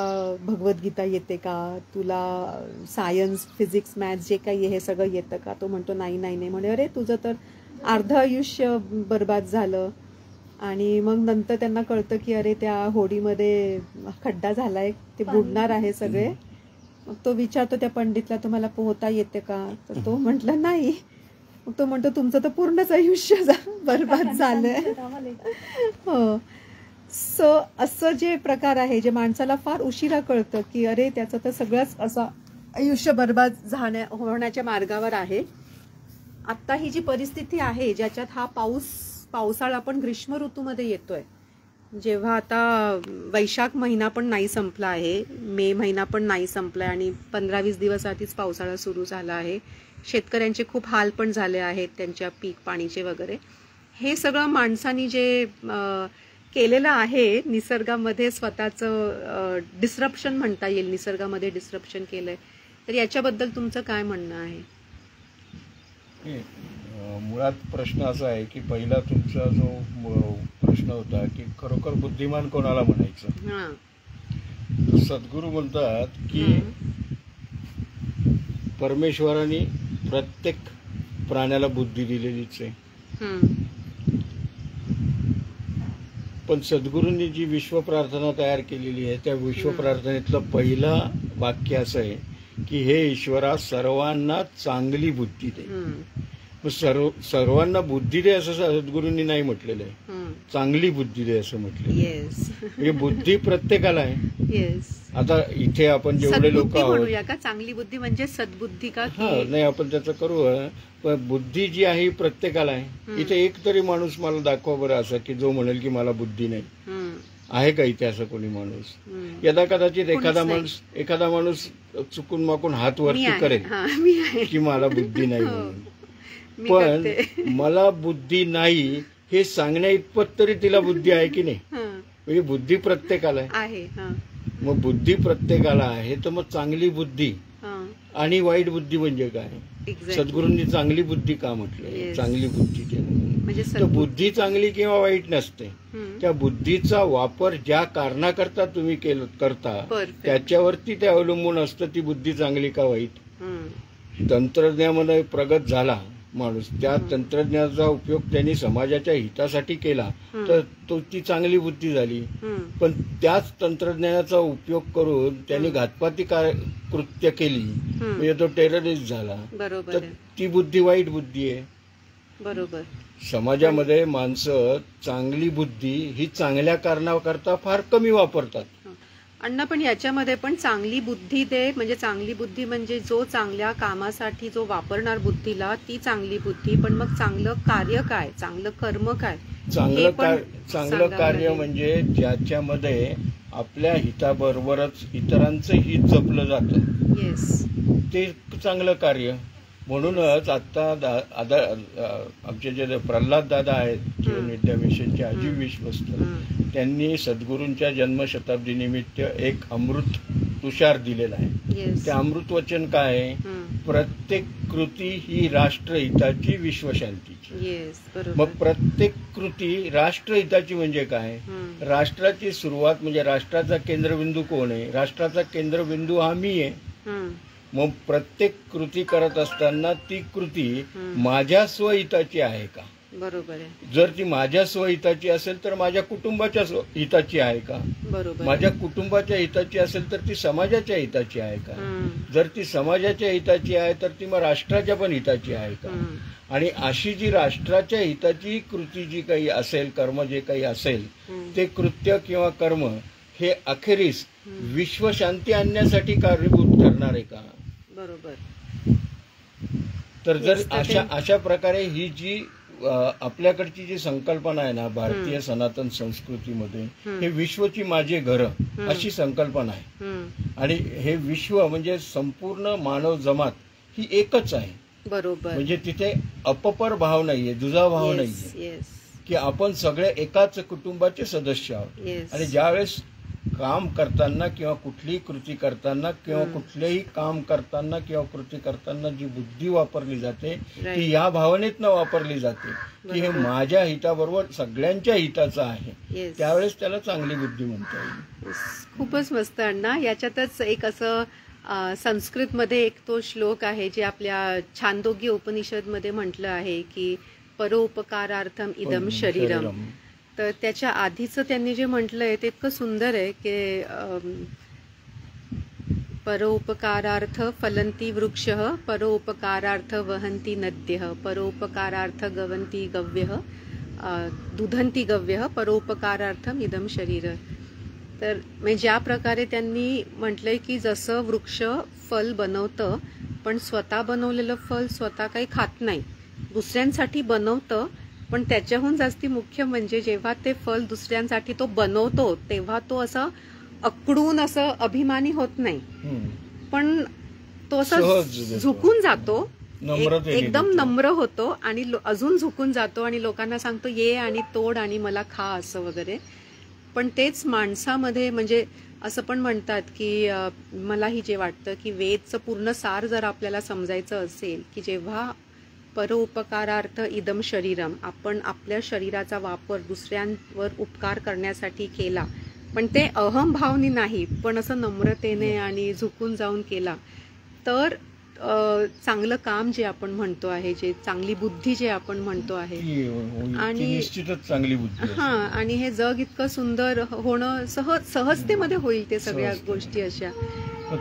भगवद्गीता येते का, तुला सायन्स फिजिक्स मॅथ्स जे काही हे सगळं येतं का. तो म्हणतो नाही नाही नाही. म्हणे अरे तुझं तर अर्ध आयुष्य बर्बाद झालं. आणि मग नंतर त्यांना कळतं की अरे त्या होडीमध्ये खड्डा झालाय, ते बुडणार आहे सगळे. मग तो विचारतो त्या पंडितला तुम्हाला पोहता येते का, तर तो म्हटलं नाही. मग तो म्हणतो तुमचं तर पूर्णच आयुष्य बर्बाद झालंय. हो. सो असं जे प्रकार आहे जे माणसाला फार उशिरा कळतं की अरे त्याचं तर सगळंच असं आयुष्य बर्बाद होण्याच्या मार्गावर आहे. आत्ता ही जी परिस्थिती आहे ज्याच्यात हा पावसाळा पण ग्रीष्म ऋतूमध्ये येतोय, जेव्हा आता वैशाख महिना पण नाही संपला आहे, मे महिना पण नाही संपला आणि 15-20 दिवस आधीच पावसाळा सुरू झाला आहे. शेतकऱ्यांचे खूप हाल पण झाले आहेत, त्यांच्या पीक पाणीचे वगैरे. हे सगळं माणसानी जे केलेलं आहे निसर्गामध्ये, स्वतःचं डिस्रप्शन म्हणता येईल, निसर्गामध्ये डिस्रप्शन केलंय. तर याच्याबद्दल तुमचं काय म्हणणं आहे? मुळात प्रश्न असा आहे की पहिला तुमचा जो प्रश्न होता की खरोखर बुद्धिमान कोणाला म्हणायचं. सद्गुरू म्हणतात की परमेश्वराने प्रत्येक प्राण्याला बुद्धी दिलेलीच आहे, पण सद्गुरूंनी जी विश्व प्रार्थना तयार केलेली आहे त्या विश्व प्रार्थनेतलं पहिलं वाक्य असं आहे की हे ईश्वरा सर्वांना चांगली बुद्धी दे. सर्वांना बुद्धी दे असं सद्गुरूंनी नाही म्हटलेलं आहे, चांगली बुद्धी दे असं म्हटलेलं. म्हणजे बुद्धी प्रत्येकाला आहे. आता इथे आपण जेवढे लोक आहोत का चांगली बुद्धी म्हणजे सद्बुद्धी का, नाही आपण त्याचं करू, पण बुद्धी जी आहे प्रत्येकाला आहे. इथे एक तरी माणूस मला दाखवा बरं असं की जो म्हणेल की मला बुद्धी नाही. आहे का इथे असं कोणी माणूस? यदा कदाचित एखादा माणूस चुकून माकून हात वरती करेल की मला बुद्धी नाही म्हणून, पण मला बुद्धी नाही हे सांगण्या इतपत तरी तिला बुद्धी आहे की नाही. म्हणजे बुद्धी प्रत्येकाला आहे. मग बुद्धी प्रत्येकाला आहे, तर मग चांगली बुद्धी आणि वाईट बुद्धी म्हणजे काय? सद्गुरूंनी चांगली बुद्धी का म्हटलं? चांगली बुद्धी म्हणजे बुद्धी चांगली किंवा वाईट नसते, त्या बुद्धीचा वापर ज्या कारणाकरता तुम्ही करता त्याच्यावरती ते अवलंबून असतं ती बुद्धी चांगली का वाईट. तंत्रज्ञानामध्ये प्रगत झाला माणूस, त्या तंत्रज्ञानाचा उपयोग त्यांनी समाजाच्या हितासाठी केला तर ती चांगली बुद्धी झाली. पण त्याच तंत्रज्ञानाचा उपयोग करून त्यांनी घातपाती कृत्य केली म्हणजे तो टेररिस्ट झाला, तर ती बुद्धी वाईट बुद्धी आहे. बरोबर. समाजामध्ये माणसं चांगली बुद्धी ही चांगल्या कारणाकरता फार कमी वापरतात. अण्णा, पण याच्यामध्ये पण चांगली बुद्धी दे म्हणजे चांगली बुद्धी म्हणजे जो चांगल्या कामासाठी जो वापरणार बुद्धीला ती चांगली बुद्धी, पण मग चांगलं कार्य काय, चांगलं कर्म काय? चांगलं कार्य म्हणजे ज्याच्यामध्ये आपल्या हिताबरोबरच इतरांचं हित जपलं जातं, ते चांगलं कार्य. म्हणूनच आता आमचे जे प्रल्हाद दादा आहेत जीवन विद्या मिशनचे अजीब विश्वस्त, त्यांनी सद्गुरूंच्या जन्मशताब्दी निमित्त एक अमृत तुषार दिलेला आहे. ते अमृत वचन काय आहे? प्रत्येक कृती ही राष्ट्रहिताची, विश्वशांतीची. मग प्रत्येक कृती राष्ट्रहिताची म्हणजे काय? राष्ट्राची सुरुवात म्हणजे राष्ट्राचा केंद्रबिंदू कोण आहे? राष्ट्राचा केंद्रबिंदू हा मी आहे. मग प्रत्येक कृती करत असताना ती कृती माझ्या स्वहिताची आहे का? बरोबर आहे. जर ती माझ्या स्वहिताची असेल तर माझ्या कुटुंबाच्या हिताची आहे का? बरोबर. माझ्या कुटुंबाच्या हिताची असेल तर ती समाजाच्या हिताची आहे का? जर ती समाजाच्या हिताची आहे तर ती मग राष्ट्राच्या पण हिताची आहे का? आणि अशी जी राष्ट्राच्या हिताची कृती जी काही असेल, कर्म जे काही असेल, ते कृत्य किंवा कर्म हे अखेरीस विश्वशांती आणण्यासाठी कारणीभूत ठरणार आहे का? बरोबर. तर जर अशा प्रकारे ही जी आपल्याकडची जी संकल्पना आहे ना भारतीय सनातन संस्कृतीमध्ये, हे विश्वची माझे घर अशी संकल्पना आहे. आणि हे विश्व म्हणजे संपूर्ण मानव जमात ही एकच आहे. बरोबर. म्हणजे तिथे अपपर भाव नाहीये, दुजाभाव नाहीये, की आपण सगळे एकाच कुटुंबाचे सदस्य आहोत. आणि ज्यावेळेस काम करताना किंवा कुठलीही कृती करताना किंवा कुठलेही काम करताना किंवा कृती करताना जी बुद्धी वापरली जाते ती या भावनेतनं वापरली जाते की हे माझ्या हिताबरोबर सगळ्यांच्या हिताचं आहे, त्यावेळेस त्याला चांगली बुद्धी म्हणता येईल. खूपच मस्त अण्णा. याच्यातच एक असं संस्कृतमध्ये एक तो श्लोक आहे जे आपल्या छांदोग्य उपनिषदमध्ये म्हटलं आहे की परोपकारार्थम इदम शरीरम. तर त्याच्या आधीचं त्यांनी जे म्हटलंय ते इतकं सुंदर आहे की परोपकारार्थ फलंती वृक्षः, परोपकारार्थ वहन्ति नद्यः, परोपकारार्थ गवन्ति गव्यः, दुधन्ति गव्यः, परोपकारार्थम इदम शरीर. तर म्हणजे ज्या प्रकारे त्यांनी म्हटलंय की जसं वृक्ष फल बनवतं पण स्वतः बनवलेलं फल स्वतः काही खात नाही, दुसऱ्यांसाठी बनवतं. पण त्याच्याहून जास्ती मुख्य म्हणजे जेव्हा ते फल दुसऱ्यांसाठी तो बनवतो तेव्हा तो असं अकडून असं अभिमानी होत नाही, पण तो असं झुकून जातो, एकदम नम्र होतो आणि अजून झुकून जातो आणि लोकांना सांगतो ये आणि तोड आणि मला खा असं वगैरे. पण तेच माणसामध्ये म्हणजे असं पण म्हणतात की मलाही जे वाटतं की वेदचं पूर्ण सार जर आपल्याला समजायचं असेल की जेव्हा परोपकारार्थ इदम शरीरम, आपण आपल्या शरीराचा वापर दुसऱ्यांवर उपकार करण्यासाठी केला, पण ते अहम भावनी नाही पण असं नम्रतेने आणि झुकून जाऊन केला, तर चांगलं काम जे आपण म्हणतो आहे, जे चांगली बुद्धी जे आपण म्हणतो आहे, आणि निश्चितच चांगली बुद्धी. हा, आणि हे जग इतकं सुंदर होणं सहजतेमध्ये होईल ते सगळ्या गोष्टी अशा.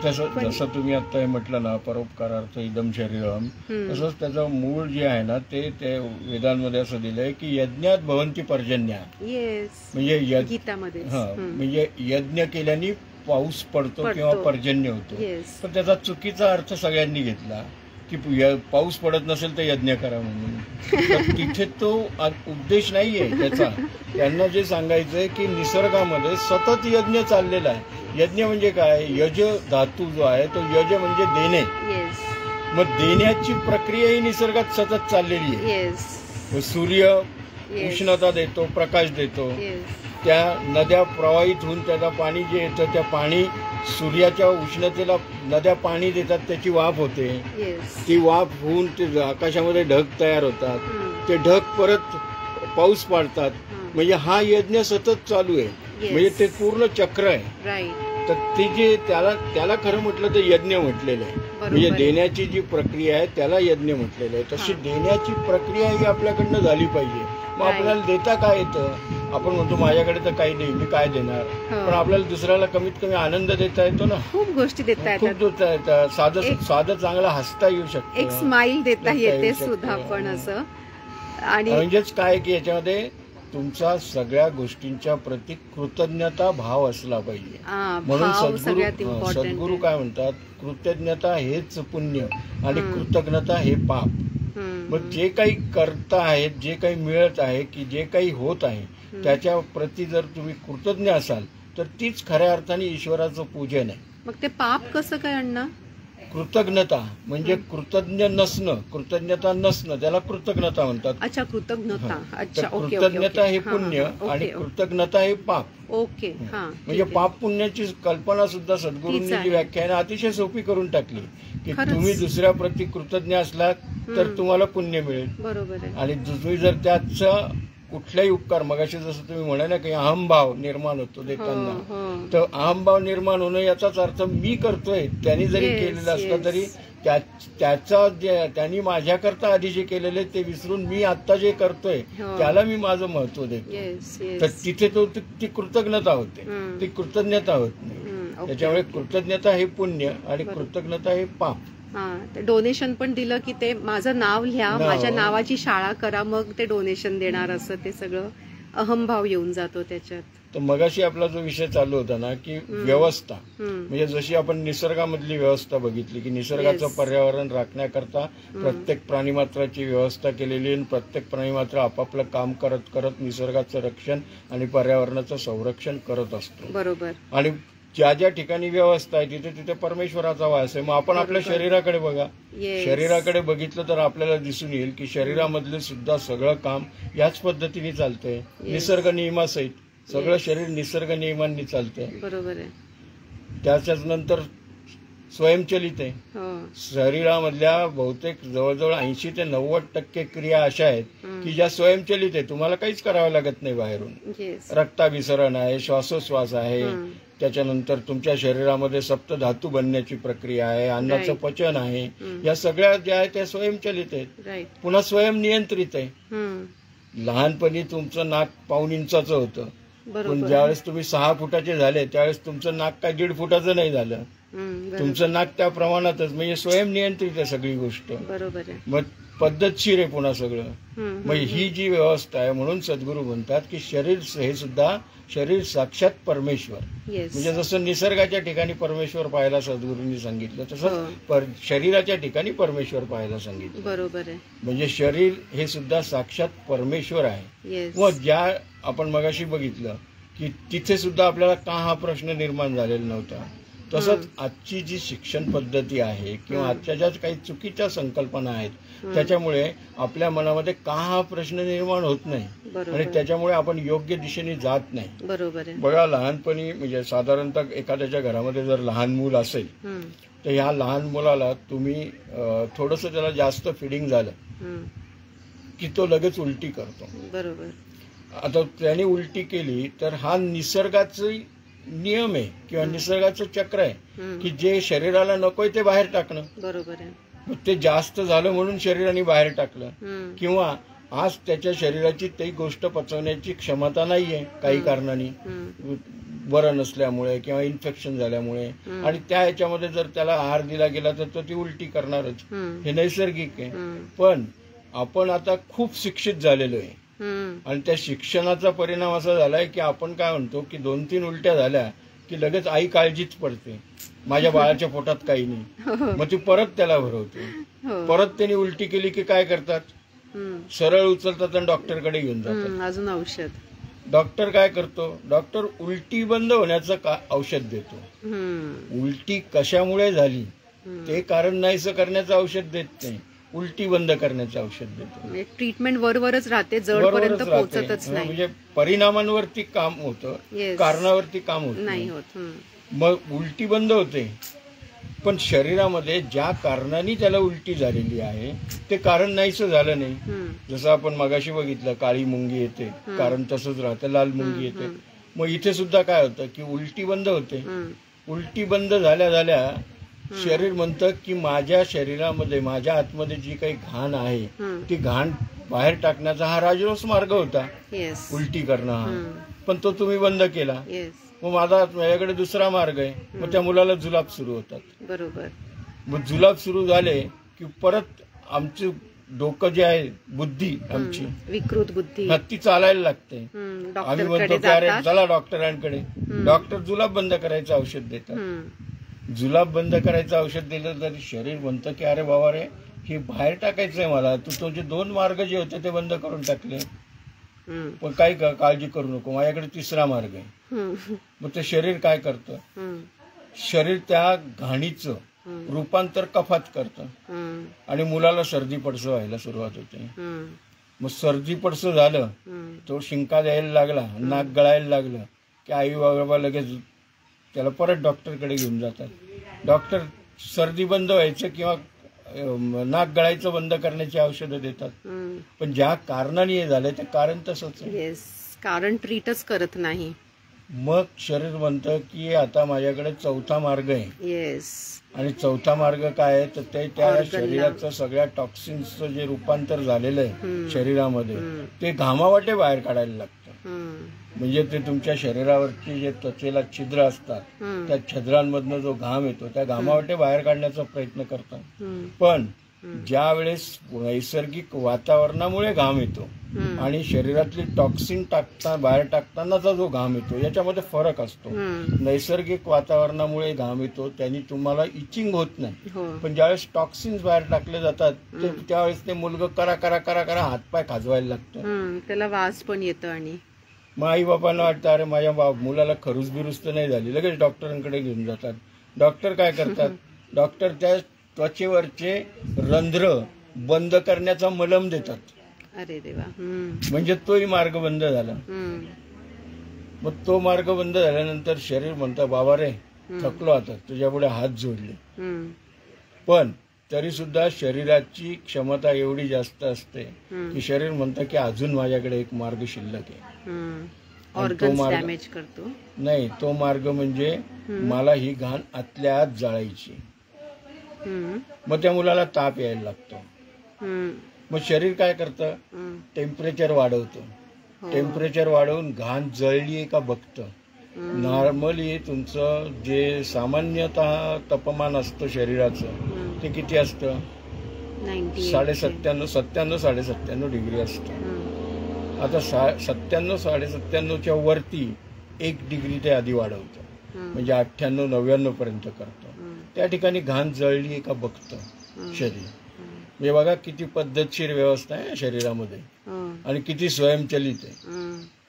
जसं तुम्ही आता हे म्हटलं ना परोपकारार्थ इदम शरीरम, तसंच त्याचं मूळ जे आहे ना ते वेदांमध्ये असं दिलंय की यज्ञात भवन्ति पर्जन्या. म्हणजे गीतामध्ये म्हणजे यज्ञ केल्याने पाऊस पडतो किंवा पर्जन्य होतो. पण त्याचा चुकीचा अर्थ सगळ्यांनी घेतला की पाऊस पडत नसेल तर यज्ञ करा म्हणून. तिथे तो उद्देश नाहीये त्याचा. त्यांना जे सांगायचंय की निसर्गामध्ये सतत यज्ञ चाललेला आहे. यज्ञ म्हणजे काय? यज धातू जो आहे तो यज म्हणजे देणे. मग देण्याची प्रक्रिया ही निसर्गात सतत चाललेली आहे. सूर्य उष्णता देतो, प्रकाश देतो, त्या नद्या प्रवाहित होऊन त्याला पाणी जे येतं त्या पाणी सूर्याच्या उष्णतेला नद्या पाणी देतात, त्याची वाफ होते. ती वाफ होऊन ते आकाशामध्ये ढग तयार होतात, ते ढग परत पाऊस पाडतात. म्हणजे हा यज्ञ सतत चालू आहे. म्हणजे ते पूर्ण चक्र आहे. तर ती जे त्याला खरं म्हटलं तर यज्ञ म्हटलेलं आहे. म्हणजे देण्याची जी प्रक्रिया आहे त्याला यज्ञ म्हटलेलं आहे. तशी देण्याची प्रक्रिया ही आपल्याकडनं झाली पाहिजे. मग आपल्याला देता काय येतं? आपण म्हणतो माझ्याकडे तर काही नाही, मी काय देणार? पण आपल्याला दुसऱ्याला कमीत कमी आनंद देता येतो ना, खूप गोष्टी देता येतात. साधं चांगला हसता येऊ शकतं, एक स्माइल देता येते सुद्धा. पण असं आणि म्हणजेच काय की याच्यामध्ये तुमचा सगळ्या गोष्टींच्या प्रति कृतज्ञता भाव असला पाहिजे. म्हणून सद्गुरू काय म्हणतात, कृतज्ञता हेच पुण्य आणि कृतज्ञता हे पाप. मग जे काही करता आहेत, जे काही मिळत आहे, की जे काही होत आहे त्याच्या प्रति जर तुम्ही कृतज्ञ असाल तर तीच खऱ्या अर्थाने ईश्वराचं पूजन आहे. मग ते पाप कसं काय अण्णा? कृतज्ञता म्हणजे कृतज्ञ नसणं, कृतज्ञता नसणं त्याला कृतज्ञता म्हणतात. अच्छा, कृतज्ञता. तर अच्छा, ओके. कृतज्ञता हे पुण्य आणि कृतज्ञता हे पाप. ओके. हा, म्हणजे पाप पुण्याची कल्पना सुद्धा सद्गुरूंनी जी व्याख्या आहे अतिशय सोपी करून टाकली की तुम्ही दुसऱ्याप्रती कृतज्ञ असलात तर तुम्हाला पुण्य मिळेल. बरोबर आहे. आणि तुम्ही जर त्याचा कुठलाही उपकार, मगाशी जसं तुम्ही म्हणाला की अहमभाव निर्माण होतो देताना, तर अहमभाव निर्माण होणं याचाच अर्थ मी करतोय, त्यांनी जरी केलेलं असलं तरी त्याचा त्यांनी माझ्याकरता आधी जे केलेले ते विसरून मी आता जे करतोय त्याला मी माझं महत्व देतो. तर तिथे ती कृतज्ञता होते, ती कृतज्ञता होत नाही. त्याच्यामुळे कृतज्ञता हे पुण्य आणि कृतज्ञता हे पाप. डोनेशन पण दिलं की ते माझं नाव लिहा, माझ्या नावाची शाळा करा, मग ते डोनेशन देणार, असं ते सगळं अहमभाव येऊन जातो त्याच्यात. तर मगाशी आपला जो विषय चालू होता ना की व्यवस्था, म्हणजे जशी आपण निसर्गामधली व्यवस्था बघितली की निसर्गाचं पर्यावरण राखण्याकरता प्रत्येक प्राणीमात्राची व्यवस्था केलेली आणि प्रत्येक प्राणीमात्र आपापलं काम करत करत निसर्गाचं रक्षण आणि पर्यावरणाचं संरक्षण करत असतो. बरोबर. आणि ज्या ज्या ठिकाणी व्यवस्था आहे तिथे तिथे परमेश्वराचा वास आहे. मग आपण आपल्या शरीराकडे बघा, शरीराकडे बघितलं तर आपल्याला दिसून येईल की शरीरामधलं सुद्धा सगळं काम याच पद्धतीने चालतंय, निसर्ग नियमासहित. सगळं शरीर निसर्ग नियमांनी चालतंय. बरोबर आहे. त्याच्याच नंतर स्वयंचलित आहे. शरीरामधल्या बहुतेक जवळजवळ 80 ते 90% क्रिया अशा आहेत की ज्या स्वयंचलित आहे, तुम्हाला काहीच करावं लागत नाही बाहेरून. रक्ताभिसरण आहे, श्वासोश्वास आहे, त्याच्यानंतर तुमच्या शरीरामध्ये सप्तधातू बनण्याची प्रक्रिया आहे, अन्नाचं पचन आहे, या सगळ्या ज्या आहेत त्या स्वयंचलित आहेत. पुन्हा स्वयंनियंत्रित आहे. लहानपणी तुमचं नाक 1.5 इंचाचं होतं, पण ज्यावेळेस तुम्ही 6 फुटाचे झाले त्यावेळेस तुमचं नाक काय 1.5 फुटाचं नाही झालं. तुमचं नाक त्या प्रमाणातच, म्हणजे स्वयंनियंत्रित आहे सगळी गोष्ट. बरोबर आहे. मग पद्धतशीर आहे पुन्हा सगळं. मग ही जी व्यवस्था आहे, म्हणून सद्गुरू म्हणतात की शरीर हे सुद्धा शरीर साक्षात परमेश्वर. म्हणजे जसं निसर्गाच्या ठिकाणी परमेश्वर पाहायला सद्गुरूंनी सांगितलं तसं शरीराच्या ठिकाणी परमेश्वर पाहायला सांगितलं. बरोबर आहे. म्हणजे शरीर हे सुद्धा साक्षात परमेश्वर आहे. मग ज्या आपण मगाशी बघितलं की तिथे सुद्धा आपल्याला का हा प्रश्न निर्माण झालेला नव्हता, तसंच आजची जी शिक्षण पद्धती आहे किंवा आजच्या ज्या काही चुकीच्या संकल्पना आहेत त्याच्यामुळे आपल्या मनामध्ये का हा प्रश्न निर्माण होत नाही आणि त्याच्यामुळे आपण योग्य दिशेने जात नाही. बरोबर आहे. बघा, लहानपणी म्हणजे साधारणतः एखाद्याच्या घरामध्ये जर लहान मूल असेल तर ह्या लहान मुलाला तुम्ही थोडंसं त्याला जास्त फिडिंग झालं की तो लगेच उलटी करतो. बरोबर. आता त्याने उलटी केली तर हा निसर्गाचं नियम आहे किंवा निसर्गाचं चक्र आहे की जे शरीराला नकोय ते बाहेर टाकणं. बरोबर आहे. ते जास्त झालं म्हणून शरीराने बाहेर टाकलं, किंवा आज त्याच्या शरीराची ती गोष्ट पचवण्याची क्षमता नाहीये काही कारणाने, बरं नसल्यामुळे किंवा इन्फेक्शन झाल्यामुळे, आणि त्या ह्याच्यामध्ये जर त्याला आहार दिला गेला तर तो ती उलटी करणारच. हे नैसर्गिक आहे. पण आपण आता खूप शिक्षित झालेलो आहे आणि त्या शिक्षणाचा परिणाम असा झालाय की आपण काय म्हणतो की 2-3 उलट्या झाल्या की लगेच आई काळजीच पडते, माझ्या बाळाच्या पोटात काही नाही. मग ती परत त्याला भरवते. परत त्यांनी उलटी केली की काय करतात, सरळ उचलतात आणि डॉक्टरकडे घेऊन जातात. अजून औषध. डॉक्टर काय करतो, डॉक्टर उलटी बंद होण्याचं औषध देतो. उलटी कशामुळे झाली ते कारण नाहीसं करण्याचं औषध देत नाही, उलटी बंद करण्याचं औषध देतो. ट्रीटमेंट वरवरच राहते, जडपर्यंत पोहोचतच नाही. म्हणजे परिणामांवरती काम होतं, कारणावरती काम होत नाही. मग उलटी बंद होते, पण शरीरामध्ये ज्या कारणाने त्याला उलटी झालेली आहे ते कारण नाहीसं झालं नाही. जसं आपण मगाशी बघितलं, काळी मुंगी येते, कारण तसंच राहतं, लाल मुंगी येते. मग इथे सुद्धा काय होतं की उलटी बंद होते. उलटी बंद झाल्या झाल्या शरीर म्हणतं की माझ्या शरीरामध्ये, माझ्या आतमध्ये जी काही घाण आहे ती घाण बाहेर टाकण्याचा हा राजरोस मार्ग होता, उलटी करणं हा, पण तो तुम्ही बंद केला. मग माझ्याकडे दुसरा मार्ग आहे. मग त्या मुलाला जुलाब सुरू होतात. बरोबर. मग जुलाब सुरू झाले की परत आमचं डोकं जे आहे, बुद्धी आमची विकृत बुद्धी, ती चालायला लागते. आम्ही म्हणतो की अरे चला डॉक्टरांकडे. डॉक्टर जुलाब बंद करायचं औषध देतात. जुलाब बंद करायचं औषध दिलं तरी शरीर म्हणतं की अरे बाबा रे, हे बाहेर टाकायचंय मला, तू तुझे 2 मार्ग जे होते ते बंद करून टाकले, पण काही काळजी करू नको, माझ्याकडे 3रा मार्ग आहे. मग ते शरीर काय करतं, शरीर त्या घाणीचं रूपांतर कफात करतं आणि मुलाला सर्दी पडसं व्हायला सुरुवात होते. मग सर्दी पडसं झालं, तो शिंका द्यायला लागला, नाक गळायला लागलं की आई बाबा लगेच त्याला परत डॉक्टरकडे घेऊन जातात. डॉक्टर सर्दी बंद व्हायचं किंवा नाक गळायचं बंद करण्याची औषधं देतात. पण ज्या कारणाने हे झालंय ते कारण तसंच आहे. कारण ट्रीटच करत नाही. मग शरीर म्हणतं की आता माझ्याकडे चौथा मार्ग आहे. आणि चौथा मार्ग काय आहे तर ते त्या शरीराचं सगळ्या टॉक्सिन्सचं जे रूपांतर झालेलं आहे शरीरामध्ये ते घामावाटे बाहेर काढायला लागतं. म्हणजे ते तुमच्या शरीरावरची जे त्वचेला छिद्र असतात त्या छिद्रांमधनं जो घाम येतो त्या घामावाटे बाहेर काढण्याचा प्रयत्न करतात. पण ज्या वेळेस नैसर्गिक वातावरणामुळे घाम येतो आणि शरीरातली टॉक्सिन बाहेर टाकतानाचा जो घाम येतो याच्यामध्ये फरक असतो. नैसर्गिक वातावरणामुळे घाम येतो त्यांनी तुम्हाला इचिंग होत नाही. पण ज्यावेळेस टॉक्सिन्स बाहेर टाकले जातात त्यावेळेस ते मुलगा करा करा करा करा हातपाय खाजवायला लागतं, त्याला वास पण येतो. आणि मग आई बापांना वाटतं अरे माझ्या मुलाला खरूज बिरूज तर नाही झाली, लगेच डॉक्टरांकडे घेऊन जातात. डॉक्टर काय करतात, डॉक्टर त्या त्वचेवरचे रंध्र बंद करण्याचा मलम देतात. अरे देवा. म्हणजे तोही मार्ग बंद झाला. मग तो मार्ग बंद झाल्यानंतर शरीर म्हणतं बाबा रे थकलो आता, तुझ्या पुढे हात जोडले. पण तरी सुद्धा शरीराची क्षमता एवढी जास्त असते की शरीर म्हणतं की अजून माझ्याकडे एक मार्ग शिल्लक आहे. तो मार्ग करतो नाही, तो मार्ग म्हणजे मला ही घाण आतल्या आत जाळायची. मग त्या मुलाला ताप यायला लागतो. मग शरीर काय करतं, टेम्परेचर वाढवतं. टेम्परेचर वाढवून घाण जळली का बघतं. नॉर्मली तुमचं जे सामान्यतः तापमान असतं शरीराचं ते किती असतं, 97 डिग्री असतं. आता 97-97च्या वरती 1 डिग्री ते आधी वाढवतं, म्हणजे 98-99 पर्यंत करतं. त्या ठिकाणी घाण जळली का बघतं शरीर. म्हणजे बघा किती पद्धतशीर व्यवस्था आहे शरीरामध्ये आणि किती स्वयंचलित आहे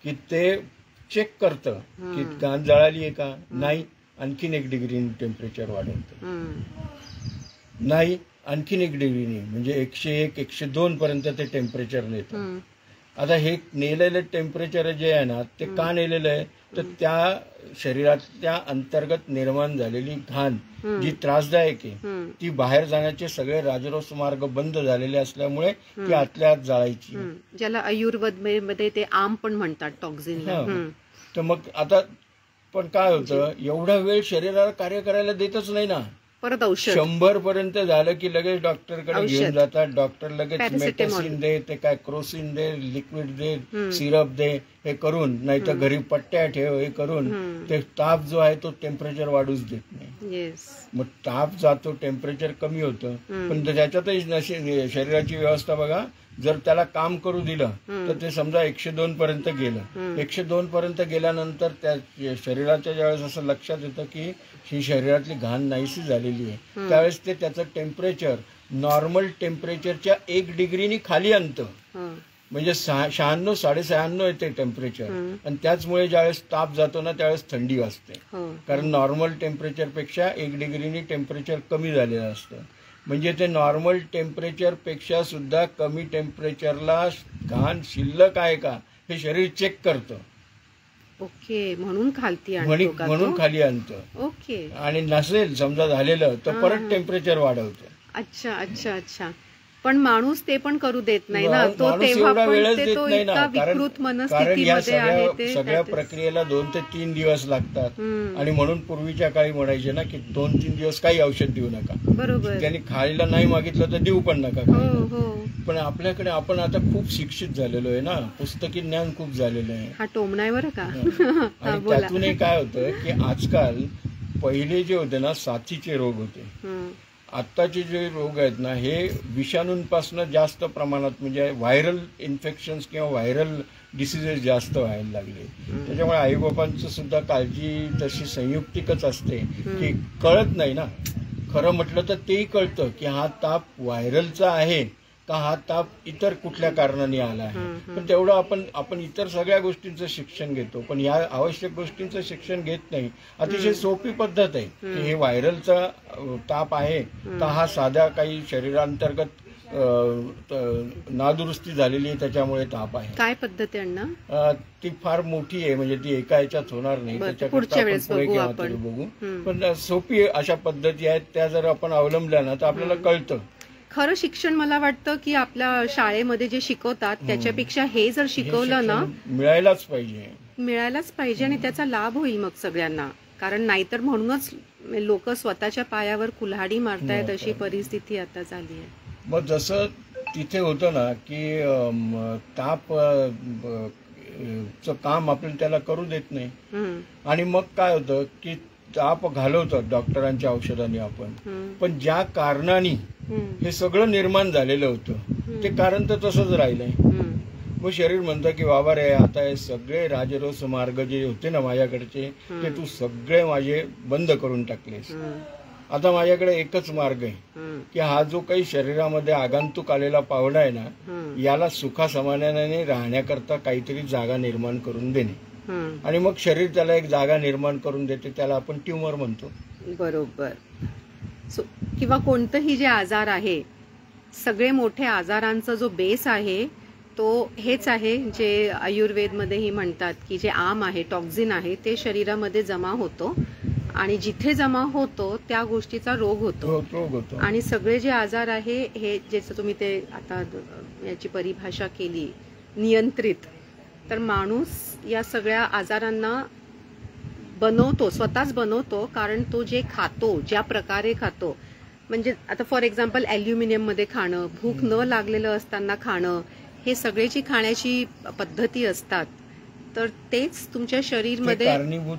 की ते चेक करतं की घाण जळाली आहे का नाही, आणखीन 1 डिग्री टेम्परेचर वाढवतं, नाही आणखीन 1 डिग्रीने, म्हणजे 101-102 पर्यंत ते टेम्परेचर नेतं. आता हे नेलेलं टेम्परेचर जे आहे ना ते का नेलेलं आहे तर त्या शरीरातल्या अंतर्गत निर्माण झालेली घाण जी त्रासदायक आहे ती बाहेर जाण्याचे सगळे राजरोस मार्ग बंद झालेले असल्यामुळे ती आतल्या आत जाळायची, ज्याला आयुर्वेदमध्ये ते आम पण म्हणतात टॉक्झिन. तर मग आता पण काय होतं, एवढा वेळ शरीराला कार्य करायला देतच नाही ना. परत औषध 100 पर्यंत झालं की लगेच डॉक्टरकडे घेऊन जातात. डॉक्टर लगेच मेटॅसिन दे, ते काय क्रोसिन दे, लिक्विड दे, सिरप दे, हे करून नाही तर घरी पट्ट्या ठेव, हे करून ते ताप जो आहे तो टेम्परेचर वाढूच देत नाही. मग ताप जातो, टेम्परेचर कमी होतं. पण त्याच्यातही शरीराची व्यवस्था बघा, जर त्याला काम करू दिलं तर ते समजा 102 पर्यंत गेलं. 102 पर्यंत गेल्यानंतर त्या शरीराच्या ज्यावेळेस असं लक्षात येतं की ही शरीरातली घाण नाहीशी झालेली आहे त्यावेळेस ते त्याचं टेम्परेचर नॉर्मल टेम्परेचरच्या 1 डिग्रीनी खाली आणतं. म्हणजे 96-96 येते टेम्परेचर. आणि त्याचमुळे ज्यावेळेस ताप जातो ना त्यावेळेस थंडी वाजते, कारण नॉर्मल टेम्परेचर पेक्षा 1 डिग्रीनी टेम्परेचर कमी झालेलं असतं. म्हणजे ते नॉर्मल टेम्परेचर पेक्षा सुद्धा कमी टेम्परेचरला घाण शिल्लक आहे का हे शरीर चेक करतं. ओके, म्हणून खाली आणतं. ओके, आणि नसेल समजा झालेलं तर परत टेम्परेचर वाढवतं. अच्छा अच्छा अच्छा. पण माणूस ते पण करू देत नाही ना, तो तेव्हा पण ते तो इतका विकृत मनस्थितीमध्ये आहे. ते सगळ्या प्रक्रियेला 2 ते 3 दिवस लागतात. आणि म्हणून पूर्वीच्या काळी म्हणायचे ना की 2-3 दिवस काही औषध देऊ नका. बरोबर. त्यांनी खायला नाही मागितलं तर देऊ पण नका. पण आपल्याकडे आपण आता खूप शिक्षित झालेलो आहे ना, पुस्तकी ज्ञान खूप झालेलं आहे. हा टोमणा बरं का. आणि त्यातूनही काय होतं की आजकाल पहिले जे होते ना साथीचे रोग होते, आत्ताचे जे रोग आहेत ना हे विषाणूंपासून जास्त प्रमाणात, म्हणजे व्हायरल इन्फेक्शन्स किंवा व्हायरल डिसिजेस जास्त व्हायला लागले. त्याच्यामुळे आईबापांचं सुद्धा काळजी तशी संयुक्तिकच असते की कळत नाही ना. खरं म्हटलं तर तेही कळतं की हा ताप व्हायरलचा आहे, का हा ताप इतर कुठल्या कारणाने आला आहे. पण तेवढं आपण इतर सगळ्या गोष्टींचं शिक्षण घेतो, पण या आवश्यक गोष्टींचं शिक्षण घेत नाही. अतिशय सोपी पद्धत आहे की हे व्हायरलचा ताप आहे का हा साध्या काही शरीरांतर्गत नादुरुस्ती झालेली आहे त्याच्यामुळे ताप आहे. काय पद्धत आहे अण्णा? ती फार मोठी आहे, म्हणजे ती एका ह्याच्यात होणार नाही. पुढच्या वेळेस बघू. पण सोपी अशा पद्धती आहेत, त्या जर आपण अवलंबल्या ना तर आपल्याला कळतं. खरं शिक्षण मला वाटतं की आपल्या शाळेमध्ये जे शिकवतात त्याच्यापेक्षा हे जर शिकवलं ना मिळायलाच पाहिजे आणि त्याचा लाभ होईल मग सगळ्यांना. कारण नाहीतर म्हणूनच लोक स्वतःच्या पायावर कुल्हाडी मारतायत अशी परिस्थिती आता झाली आहे. मग जसं तिथे होतं ना की ताप चं काम आपण त्याला करू देत नाही आणि मग काय होतं की ताप घालवतात डॉक्टरांच्या औषधांनी आपण, पण ज्या कारणाने हे सगळं निर्माण झालेलं होतं ते कारण तर तसंच राहिलंय. मग शरीर म्हणतं की बाबा रे, आता हे सगळे राजरोस मार्ग जे होते ना माझ्याकडचे ते तू सगळे माझे बंद करून टाकलेस. आता माझ्याकडे एकच मार्ग आहे की हा जो काही शरीरामध्ये आगंतुक आलेला पावडा आहे ना, याला सुखासमाधानाने राहण्याकरता काहीतरी जागा निर्माण करून देणे. आणि मग शरीर त्याला एक जागा निर्माण करून देते, त्याला आपण ट्युमर म्हणतो. बरोबर. किंवा कोणतंही जे आजार आहे, सगळे मोठे आजारांचा जो बेस आहे तो हेच आहे जे आयुर्वेदमध्येही म्हणतात की जे आम आहे, टॉक्झिन आहे, ते शरीरामध्ये जमा होतो आणि जिथे जमा होतो त्या गोष्टीचा रोग होतो. आणि सगळे जे आजार आहे हे जसं तुम्ही ते आता याची परिभाषा केली नियंत्रित, तर माणूस या सगळ्या आजारांना बनवतो, स्वतःच बनवतो. कारण तो जे खातो, ज्या प्रकारे खातो, म्हणजे आता फॉर एक्झाम्पल ॲल्युमिनियम मध्ये खाणं, भूक न लागलेलं असताना खाणं, हे सगळ्याची खाण्याची पद्धती असतात. तर तेच तुमच्या शरीरमध्ये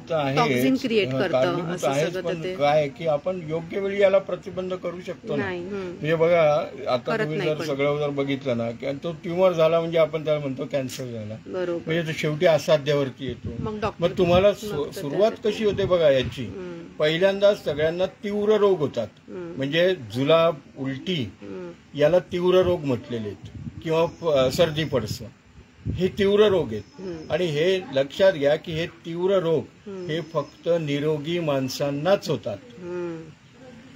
टॉक्झिन क्रिएट करतं. काय की आपण योग्य वेळी याला प्रतिबंध करू शकतो ना. म्हणजे बघा, आता तुम्ही जर सगळं जर बघितलं ना की तो ट्युमर झाला म्हणजे आपण त्याला म्हणतो कॅन्सर झाला, म्हणजे तो शेवटी असाध्यावरती येतो. मग तुम्हाला सुरुवात कशी होते बघा याची. पहिल्यांदा सगळ्यांना तीव्र रोग होतात, म्हणजे जुलाब, उलटी, याला तीव्र रोग म्हटलेले आहेत, किंवा सर्दी पडसं, हे तीव्र रोग आहेत. आणि हे लक्षात घ्या की हे तीव्र रोग हे फक्त निरोगी माणसांनाच होतात.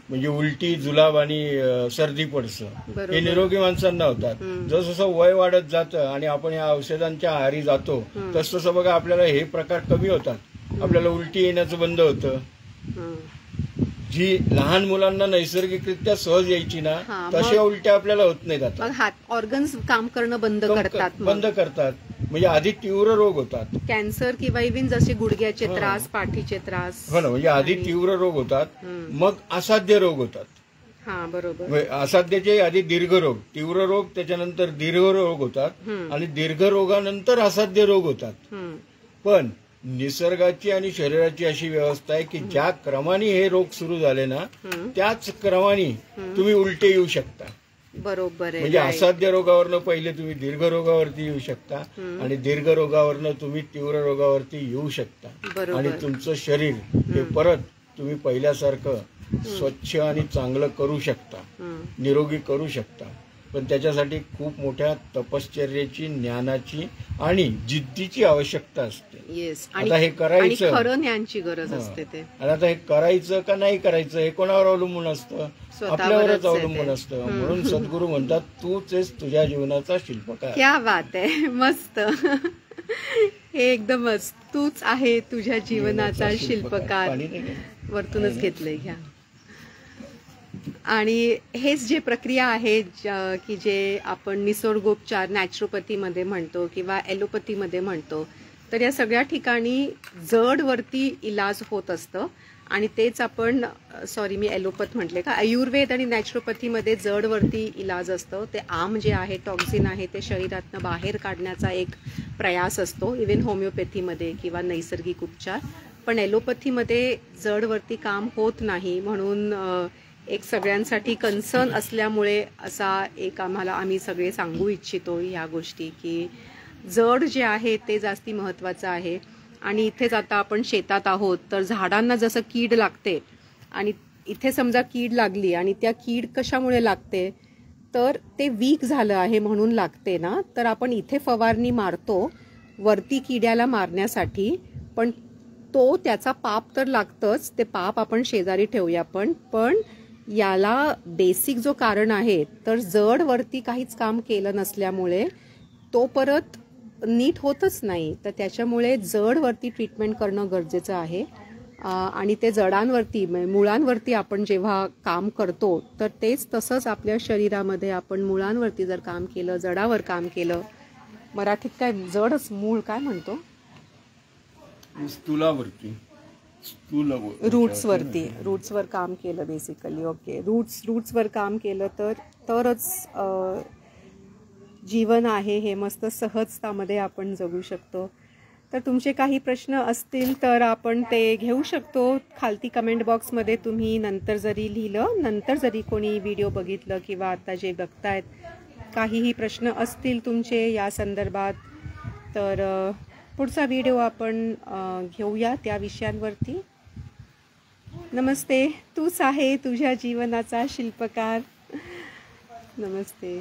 म्हणजे उलटी, जुलाब आणि सर्दी पडसं हे निरोगी माणसांना होतात. जसं वय वाढत जातं आणि आपण या औषधांच्या आहारी जातो तसं बघा आपल्याला हे प्रकार कमी होतात. आपल्याला उलटी येण्याचं बंद होतं. जी लहान मुलांना नैसर्गिकरित्या सहज यायची ना, तशा उलट्या आपल्याला होत नाहीत. आता हात ऑर्गन्स काम करणं बंद करतात. म्हणजे आधी तीव्र रोग होतात, कॅन्सर किंवा इव्हन जसे गुडघ्याचे त्रास, पाठीचे त्रास. हो ना, म्हणजे आधी तीव्र रोग होतात, मग असाध्य रोग होतात. हा बरोबर. असाध्याचे आधी दीर्घ रोग, तीव्र रोग, त्याच्यानंतर दीर्घ रोग होतात आणि दीर्घ रोगानंतर असाध्य रोग होतात. पण निसर्गाची आणि शरीराची अशी व्यवस्था आहे की ज्या क्रमाने हे रोग सुरू झाले ना त्याच क्रमाने तुम्ही उलटे येऊ शकता. बरोबर आहे. म्हणजे असाध्य रोगावरनं पहिले तुम्ही दीर्घ रोगावरती येऊ शकता आणि दीर्घ रोगावरनं तुम्ही तीव्र रोगावरती येऊ शकता. आणि तुमचं शरीर हे परत तुम्ही पहिल्यासारखं स्वच्छ आणि चांगलं करू शकता, निरोगी करू शकता. पण त्याच्यासाठी खूप मोठ्या तपश्चर्याची, ज्ञानाची आणि जिद्दीची आवश्यकता असते. आता हे करायचं, खरं ज्ञानाची गरज असते ते. आणि आता हे करायचं का नाही करायचं हे कोणावर अवलंबून असतं? आपल्यावरच अवलंबून असतं. म्हणून सद्गुरू म्हणतात तूच आहेस तुझ्या जीवनाचा शिल्पकार. क्या बात आहे, मस्त. हे एकदमच तूच आहे तुझ्या जीवनाचा शिल्पकार. वरतूनच घेतलंय. घ्या. आणि हेच जे प्रक्रिया आहे की जे आपण निसर्गोपचार नॅचरोपॅथीमध्ये म्हणतो किंवा ॲलोपॅथीमध्ये म्हणतो, तर या सगळ्या ठिकाणी जडवरती इलाज होत असतं. आणि तेच आपण मी ॲलोपॅथ म्हटले का, आयुर्वेद आणि नॅचरोपॅथीमध्ये जडवरती इलाज असतं. ते आम जे आहे, टॉक्झिन आहे, ते शरीरातनं बाहेर काढण्याचा एक प्रयास असतो, इव्हन होमिओपॅथीमध्ये किंवा नैसर्गिक उपचार. पण ॲलोपॅथीमध्ये जडवरती काम होत नाही. म्हणून एक सगळ्यांसाठी कन्सर्न असल्यामुळे असा एक आम्ही सगळे सांगू इच्छितो ह्या गोष्टी की जड जे आहे ते जास्ती महत्त्वाचं आहे. आणि इथेच आता आपण शेतात आहोत, तर झाडांना जसं कीड लागते आणि इथे समजा कीड लागली आणि त्या कीड कशामुळे लागते, तर ते वीक झालं आहे म्हणून लागते ना, तर आपण इथे फवारणी मारतो वरती किड्याला मारण्यासाठी, पण तो त्याचा पाप तर लागतंच, ते पाप आपण शेजारी ठेवूया. पण याला बेसिक जो कारण आहे, तर जड वरती काहीच काम केलं नसल्यामुळे तो परत नीट होतच नाही. तर त्याच्यामुळे जड वरती ट्रीटमेंट करणं गरजेचं आहे. आणि ते जडांवरती मुळांवरती आपण जेव्हा काम करतो, तर तेच तसंच आपल्या शरीरामध्ये आपण मुळांवरती जर काम केलं, जडावर काम केलं, मराठीत काय जडच मूळ काय म्हणतो, स्थूलावरती रूट्सवर काम केलं बेसिकली. ओके, रूट्सवर काम केलं तरच जीवन आहे हे मस्त सहजतामध्ये आपण जगू शकतो. तर तुमचे काही प्रश्न असतील तर आपण ते घेऊ शकतो खालती कमेंट बॉक्समध्ये. तुम्ही नंतर जरी लिहिलं, नंतर जरी कोणी व्हिडिओ बघितलं किंवा आता जे बघतायत, काहीही प्रश्न असतील तुमचे या संदर्भात, तर पुढचा व्हिडिओ आपण घेऊया त्या विषयांवरती. नमस्ते. तूच आहे तुझ्या जीवनाचा शिल्पकार. नमस्ते.